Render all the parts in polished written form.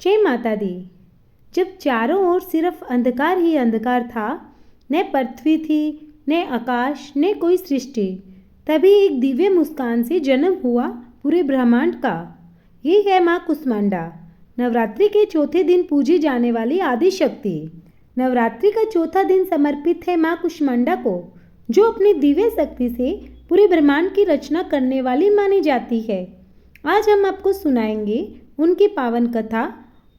जय माता दी। जब चारों ओर सिर्फ अंधकार ही अंधकार था, न पृथ्वी थी, न आकाश, न कोई सृष्टि, तभी एक दिव्य मुस्कान से जन्म हुआ पूरे ब्रह्मांड का। ये है माँ कुष्मांडा, नवरात्रि के चौथे दिन पूजी जाने वाली आदि शक्ति। नवरात्रि का चौथा दिन समर्पित है माँ कुष्मांडा को, जो अपनी दिव्य शक्ति से पूरे ब्रह्मांड की रचना करने वाली मानी जाती है। आज हम आपको सुनाएंगे उनकी पावन कथा,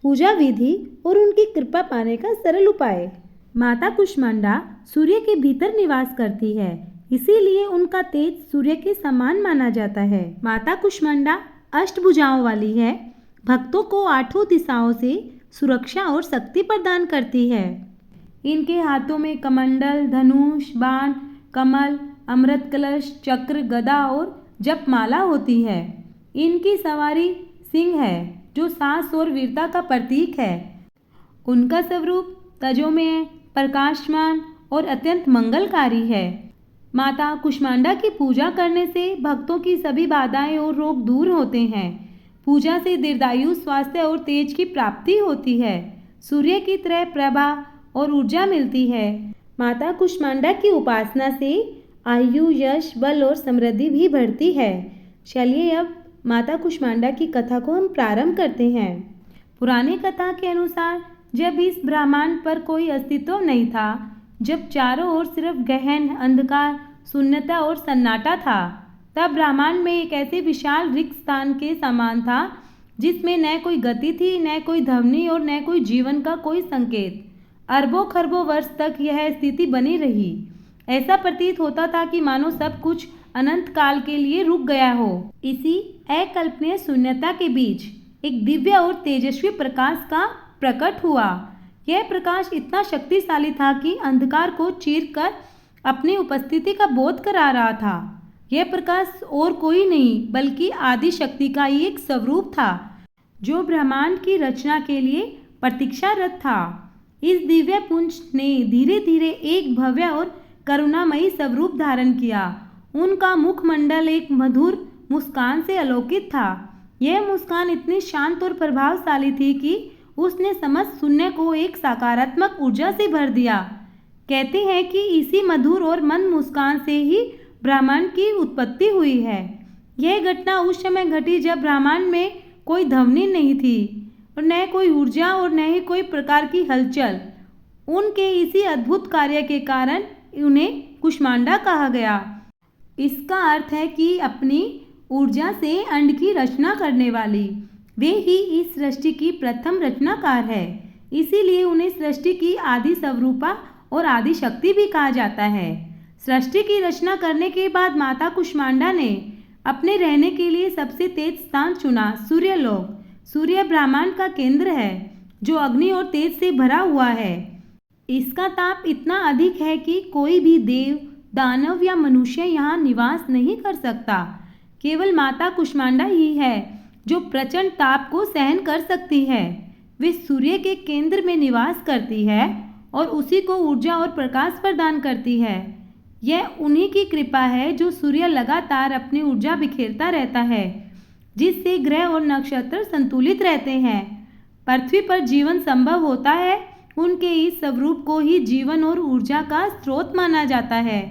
पूजा विधि और उनकी कृपा पाने का सरल उपाय। माता कुष्मांडा सूर्य के भीतर निवास करती है, इसीलिए उनका तेज सूर्य के समान माना जाता है। माता कुष्मांडा अष्टभुजाओं वाली है, भक्तों को आठों दिशाओं से सुरक्षा और शक्ति प्रदान करती है। इनके हाथों में कमंडल, धनुष, बाण, कमल, अमृत कलश, चक्र, गदा और जपमाला होती है। इनकी सवारी सिंह है, जो साहस और वीरता का प्रतीक है। उनका स्वरूप तेजोमय, प्रकाशमान और अत्यंत मंगलकारी है। माता कुष्मांडा की पूजा करने से भक्तों की सभी बाधाएं और रोग दूर होते हैं। पूजा से दीर्घायु, स्वास्थ्य और तेज की प्राप्ति होती है। सूर्य की तरह प्रभा और ऊर्जा मिलती है। माता कुष्मांडा की उपासना से आयु, यश, बल और समृद्धि भी बढ़ती है। चलिए अब माता कुष्मांडा की कथा को हम प्रारंभ करते हैं। पुरानी कथा के अनुसार जब इस ब्रह्मांड पर कोई अस्तित्व नहीं था, जब चारों ओर सिर्फ गहन अंधकार, शून्यता और सन्नाटा था, तब ब्रह्मांड में एक ऐसे विशाल रिक्त स्थान के समान था जिसमें न कोई गति थी, न कोई ध्वनि और न कोई जीवन का कोई संकेत। अरबों खरबों वर्ष तक यह स्थिति बनी रही। ऐसा प्रतीत होता था कि मानो सब कुछ अनंत काल के लिए रुक गया हो। इसी अकल्पनीय शून्यता के बीच एक दिव्य और तेजस्वी प्रकाश का प्रकट हुआ। यह प्रकाश इतना शक्तिशाली था कि अंधकार को चीरकर अपनी उपस्थिति का बोध करा रहा था। यह प्रकाश और कोई नहीं बल्कि आदि शक्ति का ही एक स्वरूप था, जो ब्रह्मांड की रचना के लिए प्रतीक्षारत था। इस दिव्य पुंज ने धीरे धीरे एक भव्य और करुणामयी स्वरूप धारण किया। उनका मुखमंडल एक मधुर मुस्कान से अलौकित था। यह मुस्कान इतनी शांत और प्रभावशाली थी कि उसने समस्त शून्य को एक सकारात्मक ऊर्जा से भर दिया। कहते हैं कि इसी मधुर और मंद मुस्कान से ही ब्रह्मांड की उत्पत्ति हुई है। यह घटना उस समय घटी जब ब्रह्मांड में कोई ध्वनि नहीं थी और न कोई ऊर्जा और न ही कोई प्रकार की हलचल। उनके इसी अद्भुत कार्य के कारण उन्हें कुष्मांडा कहा गया। इसका अर्थ है कि अपनी ऊर्जा से अंड की रचना करने वाली। वे ही इस सृष्टि की प्रथम रचनाकार है, इसीलिए उन्हें सृष्टि की आदि स्वरूपा और आदि शक्ति भी कहा जाता है। सृष्टि की रचना करने के बाद माता कुष्मांडा ने अपने रहने के लिए सबसे तेज स्थान चुना, सूर्यलोक। सूर्य ब्रह्मांड का केंद्र है, जो अग्नि और तेज से भरा हुआ है। इसका ताप इतना अधिक है कि कोई भी देव, दानव या मनुष्य यहाँ निवास नहीं कर सकता। केवल माता कुष्मांडा ही है जो प्रचंड ताप को सहन कर सकती है। वे सूर्य के केंद्र में निवास करती है और उसी को ऊर्जा और प्रकाश प्रदान करती है। यह उन्हीं की कृपा है जो सूर्य लगातार अपनी ऊर्जा बिखेरता रहता है, जिससे ग्रह और नक्षत्र संतुलित रहते हैं। पृथ्वी पर जीवन संभव होता है। उनके इस स्वरूप को ही जीवन और ऊर्जा का स्रोत माना जाता है।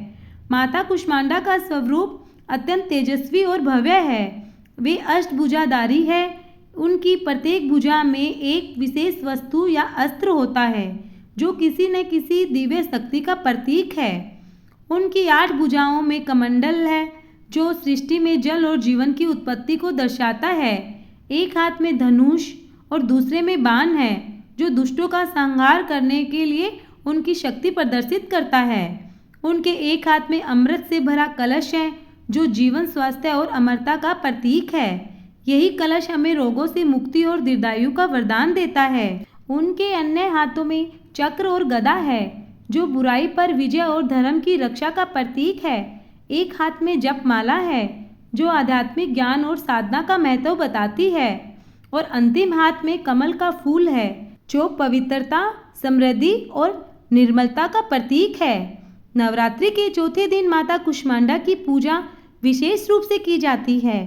माता कुष्मांडा का स्वरूप अत्यंत तेजस्वी और भव्य है। वे अष्टभुजाधारी है। उनकी प्रत्येक भुजा में एक विशेष वस्तु या अस्त्र होता है, जो किसी न किसी दिव्य शक्ति का प्रतीक है। उनकी 8 भुजाओं में कमंडल है, जो सृष्टि में जल और जीवन की उत्पत्ति को दर्शाता है। एक हाथ में धनुष और दूसरे में बाण है, जो दुष्टों का संहार करने के लिए उनकी शक्ति प्रदर्शित करता है। उनके एक हाथ में अमृत से भरा कलश है, जो जीवन, स्वास्थ्य और अमरता का प्रतीक है। यही कलश हमें रोगों से मुक्ति और दीर्घायु का वरदान देता है। उनके अन्य हाथों में चक्र और गदा है, जो बुराई पर विजय और धर्म की रक्षा का प्रतीक है। एक हाथ में जपमाला है, जो आध्यात्मिक ज्ञान और साधना का महत्व बताती है। और अंतिम हाथ में कमल का फूल है, जो पवित्रता, समृद्धि और निर्मलता का प्रतीक है। नवरात्रि के चौथे दिन माता कुष्मांडा की पूजा विशेष रूप से की जाती है।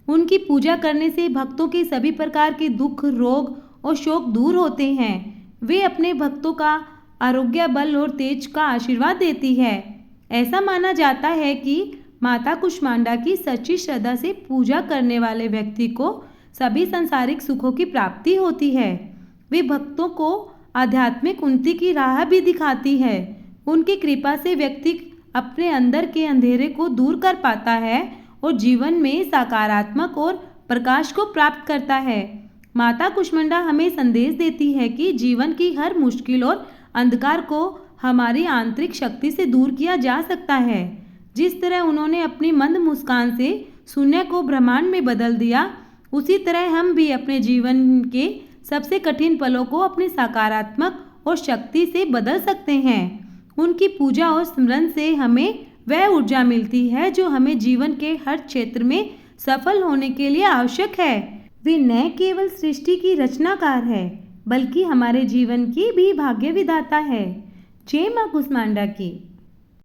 उनकी पूजा करने से भक्तों के सभी प्रकार के दुख, रोग और शोक दूर होते हैं। वे अपने भक्तों का आरोग्य, बल और तेज का आशीर्वाद देती है। ऐसा माना जाता है कि माता कुष्मांडा की सच्ची श्रद्धा से पूजा करने वाले व्यक्ति को सभी सांसारिक सुखों की प्राप्ति होती है। वे भक्तों को आध्यात्मिक उन्नति की राह भी दिखाती है। उनकी कृपा से व्यक्ति अपने अंदर के अंधेरे को दूर कर पाता है और जीवन में सकारात्मक और प्रकाश को प्राप्त करता है। माता कुष्मांडा हमें संदेश देती है कि जीवन की हर मुश्किल और अंधकार को हमारी आंतरिक शक्ति से दूर किया जा सकता है। जिस तरह उन्होंने अपनी मंद मुस्कान से शून्य को ब्रह्मांड में बदल दिया, उसी तरह हम भी अपने जीवन के सबसे कठिन पलों को अपनी सकारात्मक और शक्ति से बदल सकते हैं। उनकी पूजा और स्मरण से हमें वह ऊर्जा मिलती है जो हमें जीवन के हर क्षेत्र में सफल होने के लिए आवश्यक है। वे न केवल सृष्टि की रचनाकार है, बल्कि हमारे जीवन की भी भाग्य विधाता है। जय मां कुष्मांडा की।